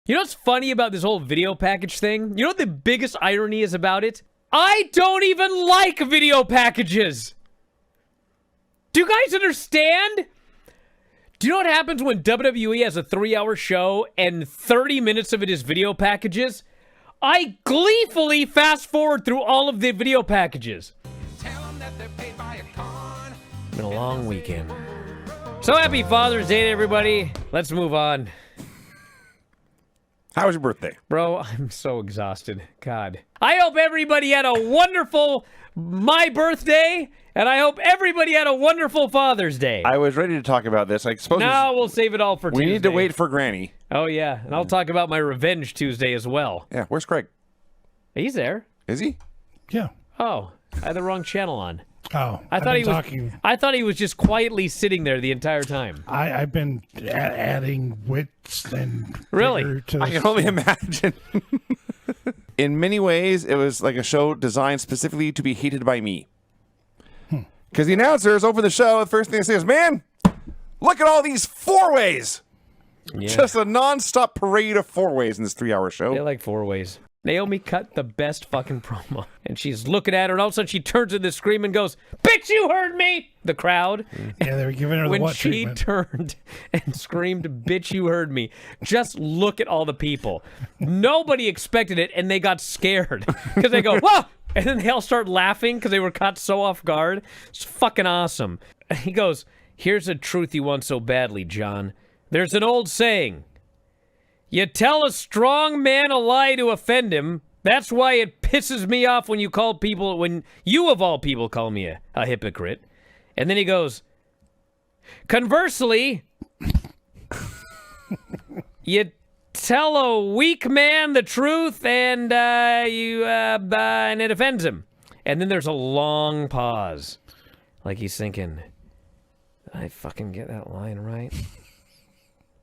You know what's funny about this whole video package thing? You know what the biggest irony is about it? I don't even like video packages. Do you guys understand? Do you know what happens when WWE has a 3-hour show and 30 minutes of it is video packages? I gleefully fast forward through all of the video packages. It's been a long weekend. So happy Father's Day to everybody. Let's move on. How was your birthday? Bro, I'm so exhausted. God. I hope everybody had a wonderful my birthday, and I hope everybody had a wonderful Father's Day. I was ready to talk about this. I suppose no, we'll save it all for Tuesday. We need to wait for Granny. Oh, yeah. And I'll talk about my Revenge Tuesday as well. Yeah, where's Craig? He's there. Is he? Yeah. Oh, I had the wrong channel on. Oh, I thought he was just quietly sitting there the entire time. I've been adding wits and really to I can only imagine. In many ways, it was like a show designed specifically to be hated by me. Because the announcers open the show, the first thing they say is, "Man, look at all these 4-ways." Yeah. Just a non-stop parade of 4-ways in this 3-hour show. They like 4-ways. Naomi cut the best fucking promo. And she's looking at her, and all of a sudden she turns to the screen and goes, "Bitch, you heard me!" The crowd. Yeah, they were giving her the when what she treatment. turned and screamed, "Bitch, you heard me." Just look at all the people. Nobody expected it, and they got scared. Because they go, "Whoa!" And then they all start laughing because they were caught so off guard. It's fucking awesome. He goes, "Here's a truth you want so badly, John. There's an old saying. You tell a strong man a lie to offend him. That's why it pisses me off when you of all people call me a hypocrite." And then he goes, "Conversely, you tell a weak man the truth and and it offends him." And then there's a long pause. Like he's thinking, did I fucking get that line right?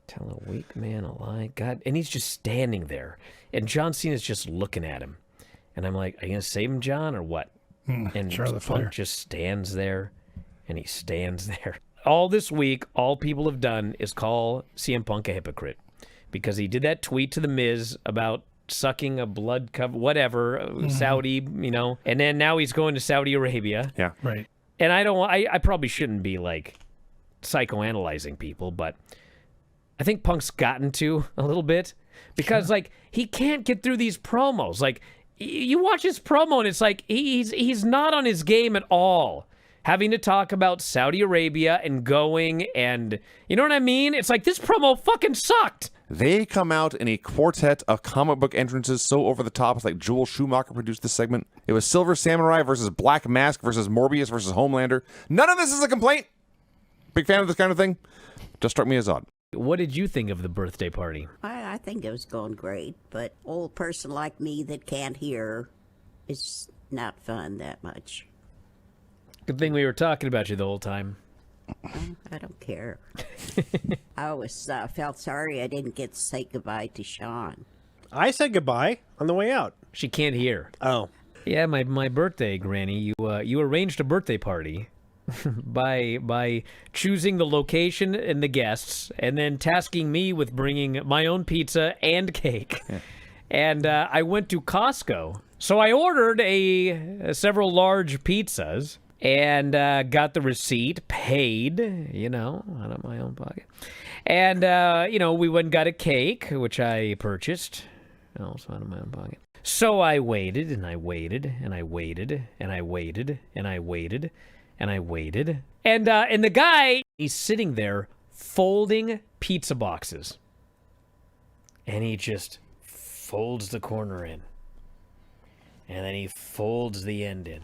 Tell a weak man a lie. God. And he's just standing there. And John Cena's just looking at him. And I'm like, are you going to save him, John, or what? And Punk just stands there. And he stands there. All this week, all people have done is call CM Punk a hypocrite. Because he did that tweet to The Miz about sucking a blood cup, whatever, Saudi, you know. And then now he's going to Saudi Arabia. Yeah. Right. And I probably shouldn't be, like, psychoanalyzing people, but I think Punk's gotten to a little bit because, like, he can't get through these promos. Like, you watch his promo and it's like he's not on his game at all. Having to talk about Saudi Arabia and going and, you know what I mean? It's like, this promo fucking sucked. They come out in a quartet of comic book entrances so over the top. It's like Joel Schumacher produced this segment. It was Silver Samurai versus Black Mask versus Morbius versus Homelander. None of this is a complaint. Big fan of this kind of thing. Just struck me as odd. What did you think of the birthday party? I think it was going great, but old person like me that can't hear is not fun that much. Good thing we were talking about you the whole time. I don't care. I always felt sorry I didn't get to say goodbye to Sean. I said goodbye on the way out. She can't hear. Oh. Yeah, my birthday, Granny. You arranged a birthday party by choosing the location and the guests, and then tasking me with bringing my own pizza and cake. Yeah. And I went to Costco, so I ordered several large pizzas and got the receipt, paid, out of my own pocket, and we went and got a cake, which I purchased, also out of my own pocket. So I waited and I waited and I waited and I waited and I waited. And I waited. And the guy, he's sitting there folding pizza boxes. And he just folds the corner in. And then he folds the end in.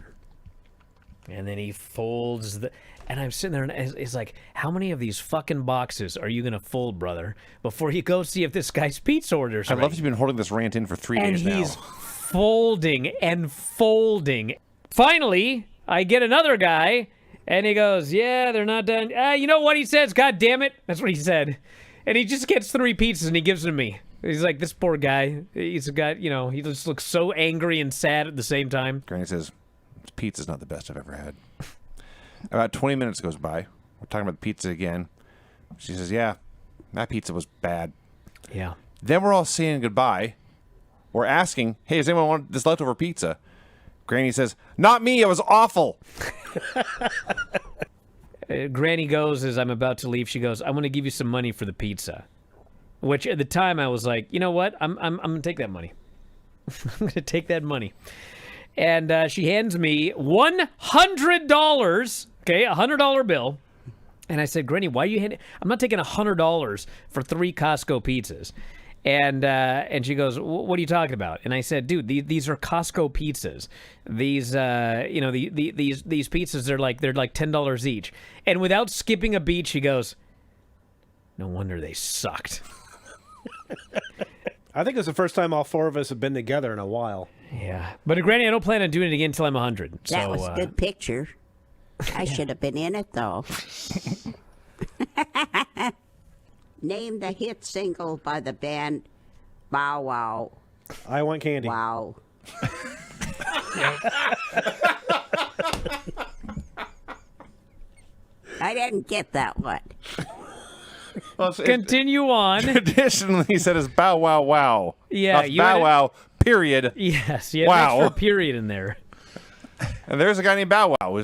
And then he folds the... And I'm sitting there and it's like, how many of these fucking boxes are you going to fold, brother, before you go see if this guy's pizza order's I right? love you've been holding this rant in for 3 days now. And he's folding and folding. Finally, I get another guy, and he goes, "Yeah, they're not done." You know what he says? God damn it. That's what he said. And he just gets 3 pizzas, and he gives them to me. He's like, this poor guy. He's got, he just looks so angry and sad at the same time. Granny says, "This pizza's not the best I've ever had." About 20 minutes goes by. We're talking about the pizza again. She says, "Yeah, that pizza was bad." Yeah. Then we're all saying goodbye. We're asking, hey, does anyone want this leftover pizza? Granny says, not me, it was awful. Granny goes, as I'm about to leave, she goes, I'm going to give you some money for the pizza. Which at the time I was like, you know what? I'm going to take that money. I'm going to take that money. And she hands me $100, okay, a $100 bill. And I said, Granny, why are you handing? I'm not taking $100 for 3 Costco pizzas. And she goes, what are you talking about? And I said, dude, these are Costco pizzas. These these pizzas they're like $10 each. And without skipping a beat, she goes, no wonder they sucked. I think it's the first time all 4 of us have been together in a while. Yeah, but Granny, I don't plan on doing it again until I'm 100. That was a good picture. I should have been in it, though. Name the hit single by the band Bow Wow. I Want Candy. Wow. I didn't get that one. Well, Continue on. Traditionally, he said it's Bow Wow Wow. Yeah, Not Bow Wow, period. Yes, yeah, Wow. an extra period in there. And there's a guy named Bow Wow.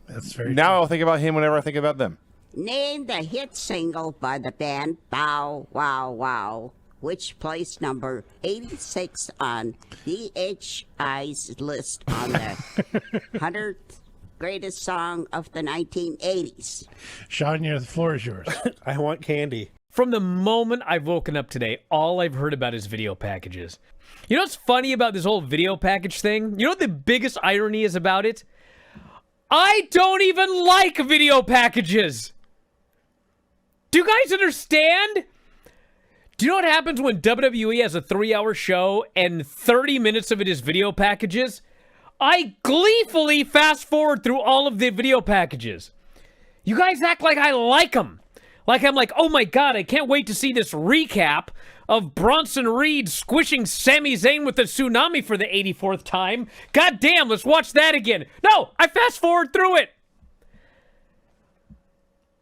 That's very Now true. I'll think about him whenever I think about them. Name the hit single by the band Bow Wow Wow, which placed number 86 on DHI's list on the 100th greatest song of the 1980s. Sean, the floor is yours. I Want Candy. From the moment I've woken up today, all I've heard about is video packages. You know what's funny about this whole video package thing? You know what the biggest irony is about it? I don't even like video packages. Do you guys understand? Do you know what happens when WWE has a 3-hour show and 30 minutes of it is video packages? I gleefully fast forward through all of the video packages. You guys act like I like them. Like I'm like, oh my God, I can't wait to see this recap of Bronson Reed squishing Sami Zayn with the tsunami for the 84th time. God damn, let's watch that again. No, I fast forward through it.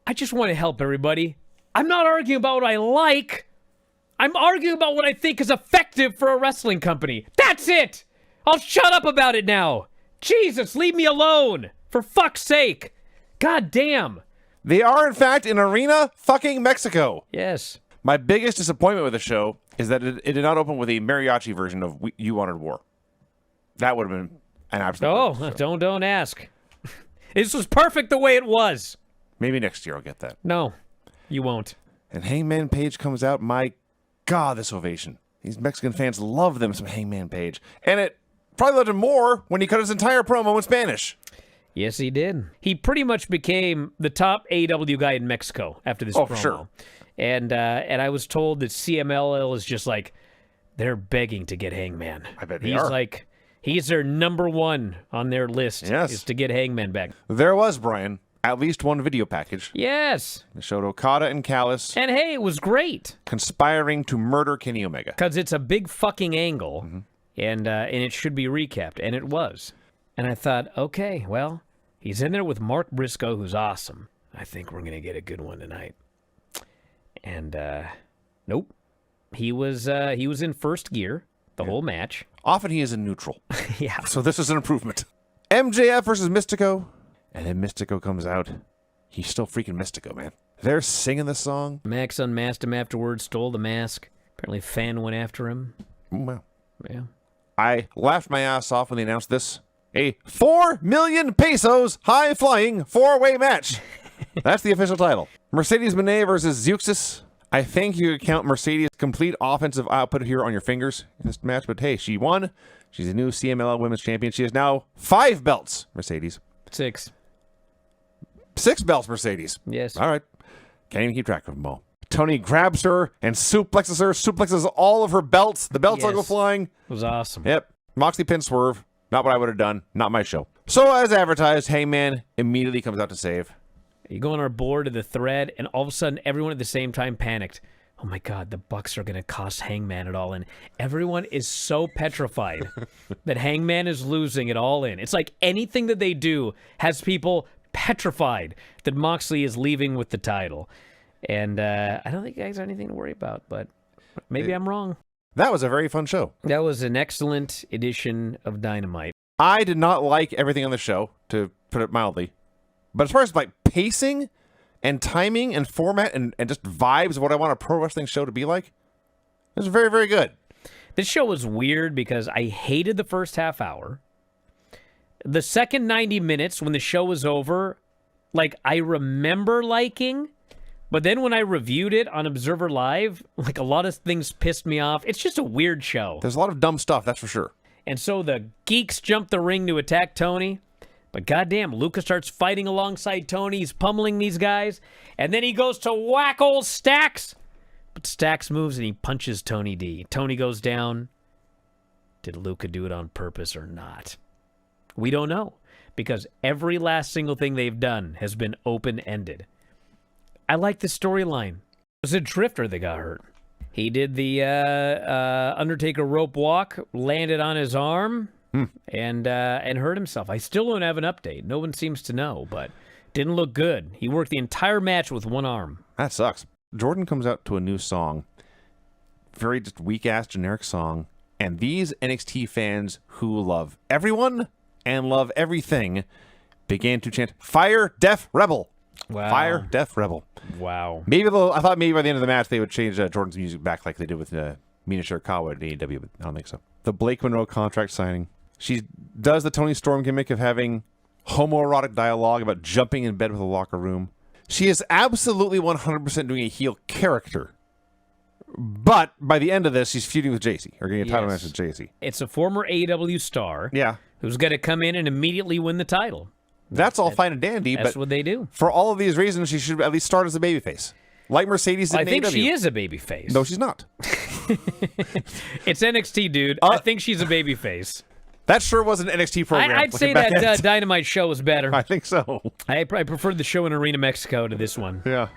I just want to help everybody. I'm not arguing about what I like. I'm arguing about what I think is effective for a wrestling company. That's it. I'll shut up about it now. Jesus, leave me alone. For fuck's sake. God damn. They are, in fact, in Arena fucking Mexico. Yes. My biggest disappointment with the show is that it did not open with a mariachi version of You Wanted War. That would have been an absolute perfect show. Don't ask. This was perfect the way it was. Maybe next year I'll get that. No, you won't. And Hangman Page comes out. My God, this ovation. These Mexican fans love them some Hangman Page. And it probably loved him more when he cut his entire promo in Spanish. Yes, he did. He pretty much became the top AEW guy in Mexico after this promo. For sure. And I was told that CMLL is just like, they're begging to get Hangman. I bet they He's are. like, he's their number one on their list is to get Hangman back. There was, Brian, at least one video package. Yes. It showed Okada and Callis And hey, it was great. conspiring to murder Kenny Omega. Because it's a big fucking angle, and it should be recapped, and it was. And I thought, okay, well, he's in there with Mark Briscoe, who's awesome. I think we're going to get a good one tonight. And, nope. He was in first gear the whole match. Often he is in neutral. Yeah. So this is an improvement. MJF versus Mystico. And then Mystico comes out. He's still freaking Mystico, man. They're singing the song. Max unmasked him afterwards, stole the mask. Apparently Fan went after him. Wow. Yeah. I laughed my ass off when they announced this. A 4 million pesos high-flying 4-way match. That's the official title. Mercedes Moné versus Zeuxis. I think you could count Mercedes' complete offensive output here on your fingers in this match, but hey, she won. She's a new CMLL Women's Champion. She has now 5 belts, Mercedes. 6. 6 belts, Mercedes. Yes. All right. Can't even keep track of them all. Tony grabs her and suplexes all of her belts. The belts all go Yes. flying. It was awesome. Yep. Moxley pin swerve. Not what I would have done. Not my show. So as advertised, Hangman immediately comes out to save. You go on our board to the thread, and all of a sudden, everyone at the same time panicked. Oh my God, the Bucks are going to cost Hangman it all in. Everyone is so petrified that Hangman is losing it all in. It's like anything that they do has people petrified that Moxley is leaving with the title. And I don't think you guys have anything to worry about, but Maybe I'm wrong. That was a very fun show. That was an excellent edition of Dynamite. I did not like everything on the show, to put it mildly. But as far as like pacing and timing and format and just vibes of what I want a pro wrestling show to be like, it was very, very good. This show was weird because I hated the first half hour. The second 90 minutes when the show was over, like I remember liking, but then when I reviewed it on Observer Live, like a lot of things pissed me off. It's just a weird show. There's a lot of dumb stuff, that's for sure. And so the geeks jump the ring to attack Tony. But goddamn, Luca starts fighting alongside Tony. He's pummeling these guys. And then he goes to whack old Stacks. But Stacks moves and he punches Tony D. Tony goes down. Did Luca do it on purpose or not? We don't know. Because every last single thing they've done has been open-ended. I like the storyline. It was a drifter that got hurt. He did the Undertaker rope walk, landed on his arm, and hurt himself. I still don't have an update. No one seems to know, but didn't look good. He worked the entire match with one arm. That sucks. Jordan comes out to a new song. Very just weak-ass generic song. And these NXT fans who love everyone and love everything began to chant, "Fire, Deaf, Rebel." Wow. Fire, Deaf, Rebel. Wow. I thought maybe by the end of the match they would change Jordan's music back like they did with Mina Shirakawa at AEW, but I don't think so. The Blake Monroe contract signing. She does the Tony Storm gimmick of having homoerotic dialogue about jumping in bed with a locker room. She is absolutely 100% doing a heel character. But by the end of this, she's feuding with JC, or getting a title match with JC. It's a former AEW star who's going to come in and immediately win the title. That's all fine and dandy, That's but what they do. For all of these reasons, she should at least start as a babyface. Like Mercedes did I in think AEW. she is a babyface. No, she's not. It's NXT, dude. I think she's a babyface. That sure was an NXT program. I'd say that Dynamite show was better. I think so. I preferred the show in Arena Mexico to this one. Yeah.